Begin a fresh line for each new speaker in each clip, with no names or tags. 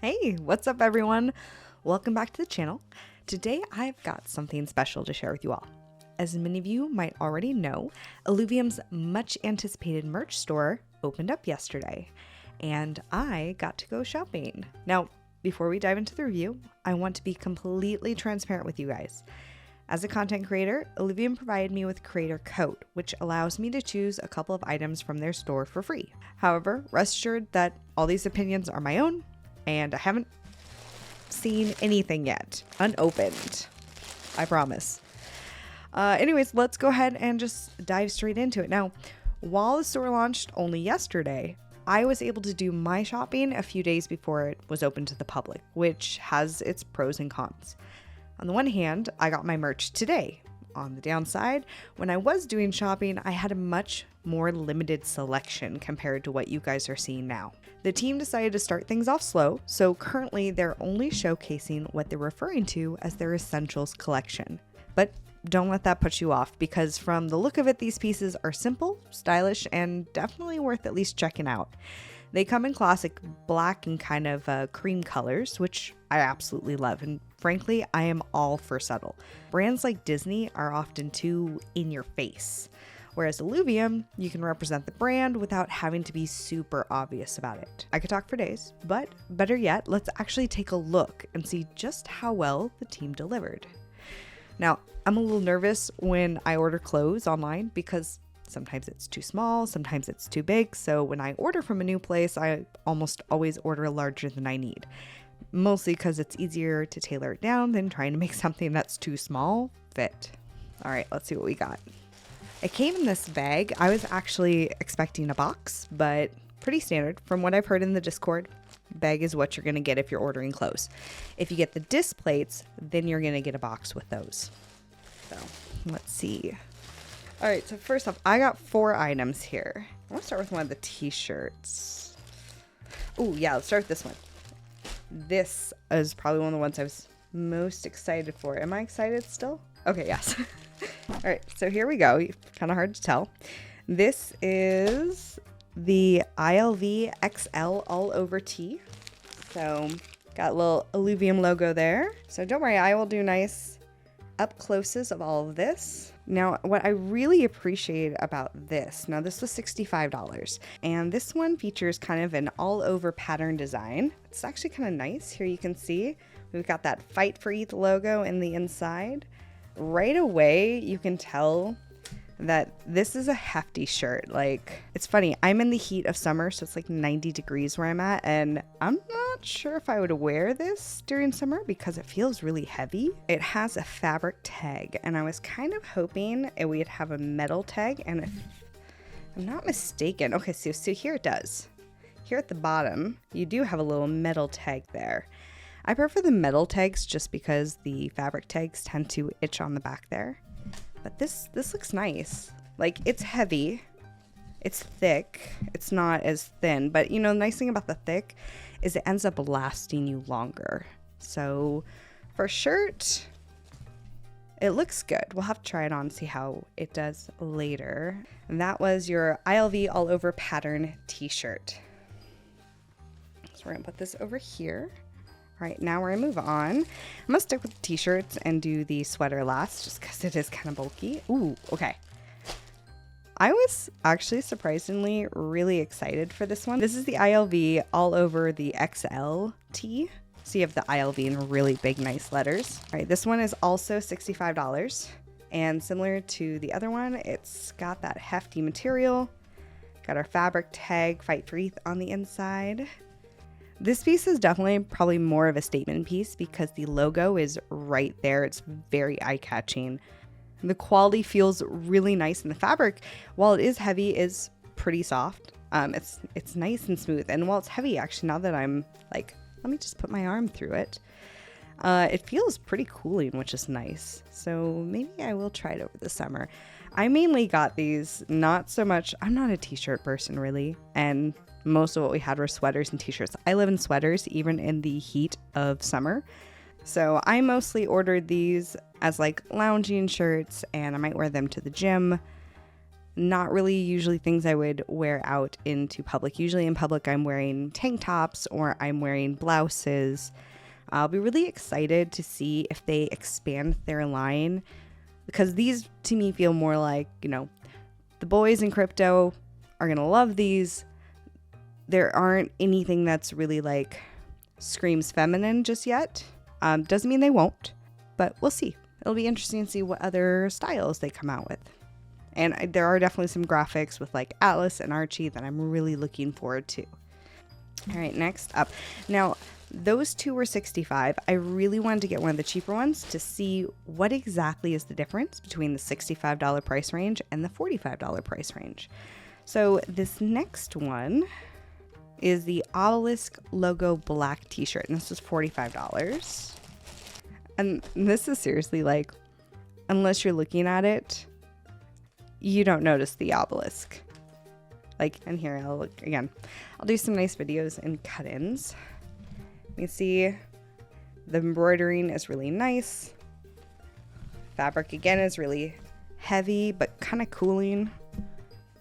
Hey, what's up everyone? Welcome back to the channel. Today I've got something special to share with you all. As many of you might already know, Illuvium's much anticipated merch store opened up yesterday, and I got to go shopping. Now, before we dive into the review, I want to be completely transparent with you guys. As a content creator, Illuvium provided me with Creator Code, which allows me to choose a couple of items from their store for free. However, rest assured that all these opinions are my own, and I haven't seen anything yet. Unopened. I promise. Anyways, let's go ahead and just dive straight into it. Now, while the store launched only yesterday, I was able to do my shopping a few days before it was open to the public, which has its pros and cons. On the one hand, I got my merch today. On the downside, when I was doing shopping, I had a much more limited selection compared to what you guys are seeing now. The team decided to start things off slow, so currently they're only showcasing what they're referring to as their Essentials collection. But don't let that put you off, because from the look of it, these pieces are simple, stylish, and definitely worth at least checking out. They come in classic black and kind of cream colors, which I absolutely love, and frankly, I am all for subtle. Brands like Disney are often too in your face, whereas Illuvium, you can represent the brand without having to be super obvious about it. I could talk for days, but better yet, let's actually take a look and see just how well the team delivered. Now, I'm a little nervous when I order clothes online because sometimes it's too small, sometimes it's too big. So when I order from a new place, I almost always order larger than I need. Mostly because it's easier to tailor it down than trying to make something that's too small fit. All right, let's see what we got. It came in this bag. I was actually expecting a box, but pretty standard. From what I've heard in the Discord, bag is what you're going to get if you're ordering clothes. If you get the disc plates, then you're going to get a box with those. So let's see. All right, so first off, I got 4 items here. I want to start with one of the t-shirts. Oh yeah, let's start with this one. This is probably one of the ones I was most excited for. Am I excited still? Okay, yes. All right, so here we go. Kind of hard to tell. This is the ILV XL all over tee. So got a little Illuvium logo there. So don't worry, I will do nice up closes of all of this. Now, what I really appreciate about this, now this was $65, and this one features kind of an all-over pattern design. It's actually kind of nice. Here you can see we've got that Fight for ETH logo in the inside. Right away, you can tell that this is a hefty shirt. Like, it's funny, I'm in the heat of summer, so it's like 90 degrees where I'm at, and I'm not sure if I would wear this during summer because it feels really heavy. It has a fabric tag, and I was kind of hoping we'd have a metal tag, and if I'm not mistaken, okay, so here it does. Here at the bottom, you do have a little metal tag there. I prefer the metal tags just because the fabric tags tend to itch on the back there. But this looks nice. Like, it's heavy, it's thick, it's not as thin, but you know, the nice thing about the thick is it ends up lasting you longer. So for shirt, it looks good. We'll have to try it on and see how it does later. And that was your ILV all over pattern t-shirt. So we're gonna put this over here. All right, now we're gonna move on. I'm gonna stick with the t-shirts and do the sweater last just because it is kind of bulky. Ooh, okay. I was actually surprisingly really excited for this one. This is the ILV all over the XL tee. So you have the ILV in really big, nice letters. All right, this one is also $65. And similar to the other one, it's got that hefty material. Got our fabric tag, Fight for ETH on the inside. This piece is definitely probably more of a statement piece because the logo is right there. It's very eye-catching. The quality feels really nice, and the fabric, while it is heavy, is pretty soft. It's nice and smooth. And while it's heavy, actually, now that I'm like, let me just put my arm through it. It feels pretty cooling, which is nice. So maybe I will try it over the summer. I mainly got these, not so much, I'm not a t-shirt person really, and most of what we had were sweaters and t-shirts. I live in sweaters even in the heat of summer. So I mostly ordered these as like lounging shirts, and I might wear them to the gym. Not really usually things I would wear out into public. Usually in public, I'm wearing tank tops or I'm wearing blouses. I'll be really excited to see if they expand their line, because these to me feel more like, the boys in crypto are going to love these. There aren't anything that's really like screams feminine just yet. Doesn't mean they won't, but we'll see. It'll be interesting to see what other styles they come out with. And there are definitely some graphics with like Atlas and Archie that I'm really looking forward to. All right, next up. Now, those two were $65. I really wanted to get one of the cheaper ones to see what exactly is the difference between the $65 price range and the $45 price range. So this next one is the obelisk logo black t-shirt, and this is $45. And this is seriously like, unless you're looking at it, you don't notice the obelisk. Like, and here I'll look again. I'll do some nice videos and cut-ins. You can see the embroidering is really nice. Fabric again is really heavy but kind of cooling.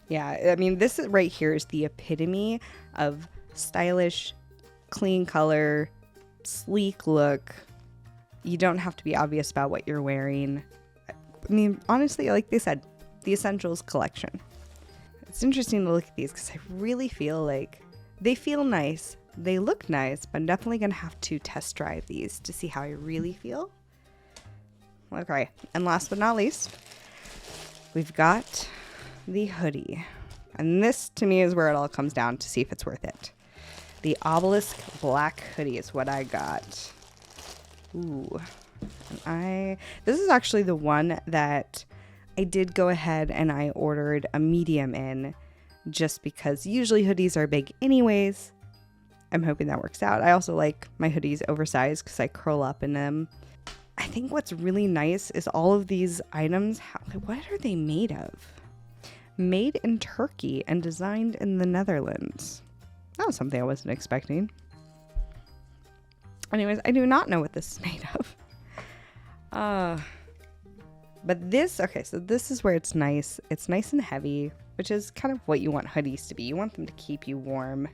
Yeah, I mean, this is right here is the epitome of stylish, clean color, sleek look. You don't have to be obvious about what you're wearing. I mean, honestly, like they said, the Essentials collection. It's interesting to look at these because I really feel like they feel nice. They look nice, but I'm definitely going to have to test drive these to see how I really feel. Okay, and last but not least, we've got the hoodie. And this, to me, is where it all comes down to see if it's worth it. The obelisk black hoodie is what I got. Ooh. And this is actually the one that I did go ahead and I ordered a medium in, just because usually hoodies are big anyways. I'm hoping that works out. I also like my hoodies oversized because I curl up in them. I think what's really nice is all of these items, what are they made of? Made in Turkey and designed in the Netherlands. That was something I wasn't expecting. Anyways, I do not know what this is made of. But this, okay, so this is where it's nice. It's nice and heavy, which is kind of what you want hoodies to be. You want them to keep you warm.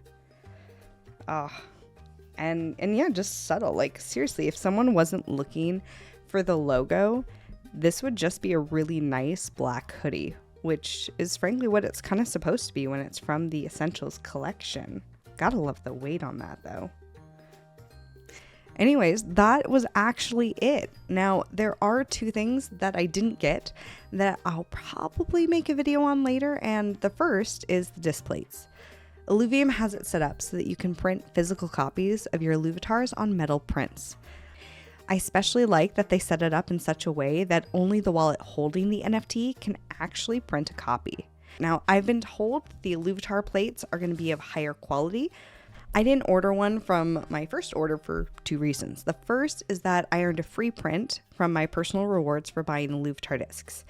And yeah, just subtle. Like, seriously, if someone wasn't looking for the logo, this would just be a really nice black hoodie, which is frankly what it's kind of supposed to be when it's from the Essentials collection. Gotta love the weight on that, though. Anyways, that was actually it. Now, there are two things that I didn't get that I'll probably make a video on later, and the first is the disc plates. Illuvium has it set up so that you can print physical copies of your Illuvatars on metal prints. I especially like that they set it up in such a way that only the wallet holding the NFT can actually print a copy. Now, I've been told the Illuvatar plates are going to be of higher quality. I didn't order one from my first order for two reasons. The first is that I earned a free print from my personal rewards for buying Illuvatar discs.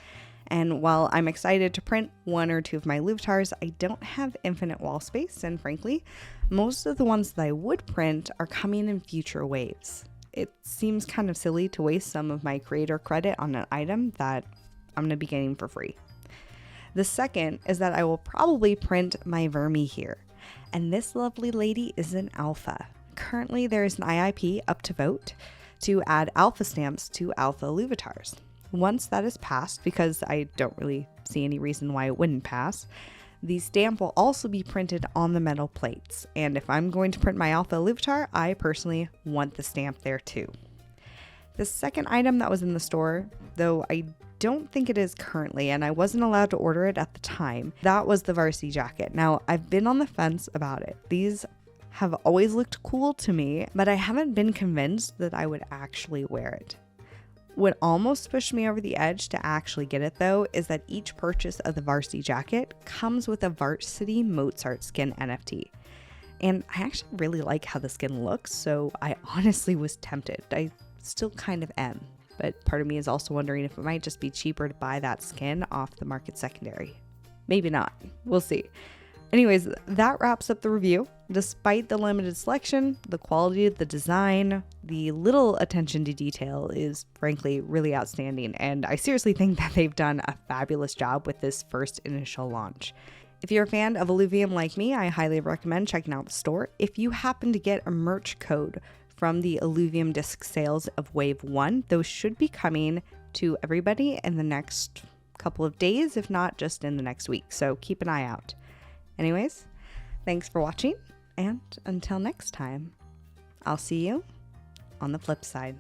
And while I'm excited to print one or two of my Illuvatars, I don't have infinite wall space, and frankly, most of the ones that I would print are coming in future waves. It seems kind of silly to waste some of my creator credit on an item that I'm going to be getting for free. The second is that I will probably print my Vermi here. And this lovely lady is an alpha. Currently, there is an IIP up to vote to add alpha stamps to alpha Illuvatars. Once that is passed, because I don't really see any reason why it wouldn't pass, the stamp will also be printed on the metal plates. And if I'm going to print my alpha Illuvatar, I personally want the stamp there too. The second item that was in the store, though I don't think it is currently, and I wasn't allowed to order it at the time, that was the varsity jacket. Now, I've been on the fence about it. These have always looked cool to me, but I haven't been convinced that I would actually wear it. What almost pushed me over the edge to actually get it, though, is that each purchase of the varsity jacket comes with a varsity Mozart skin NFT. And I actually really like how the skin looks, so I honestly was tempted. I still kind of am. But part of me is also wondering if it might just be cheaper to buy that skin off the market secondary. Maybe not. We'll see. Anyways, that wraps up the review. Despite the limited selection, the quality of the design, the little attention to detail is frankly really outstanding, and I seriously think that they've done a fabulous job with this first initial launch. If you're a fan of Illuvium like me, I highly recommend checking out the store. If you happen to get a merch code from the Illuvium disc sales of Wave 1, those should be coming to everybody in the next couple of days, if not just in the next week, so keep an eye out. Anyways, thanks for watching, and until next time, I'll see you on the flip side.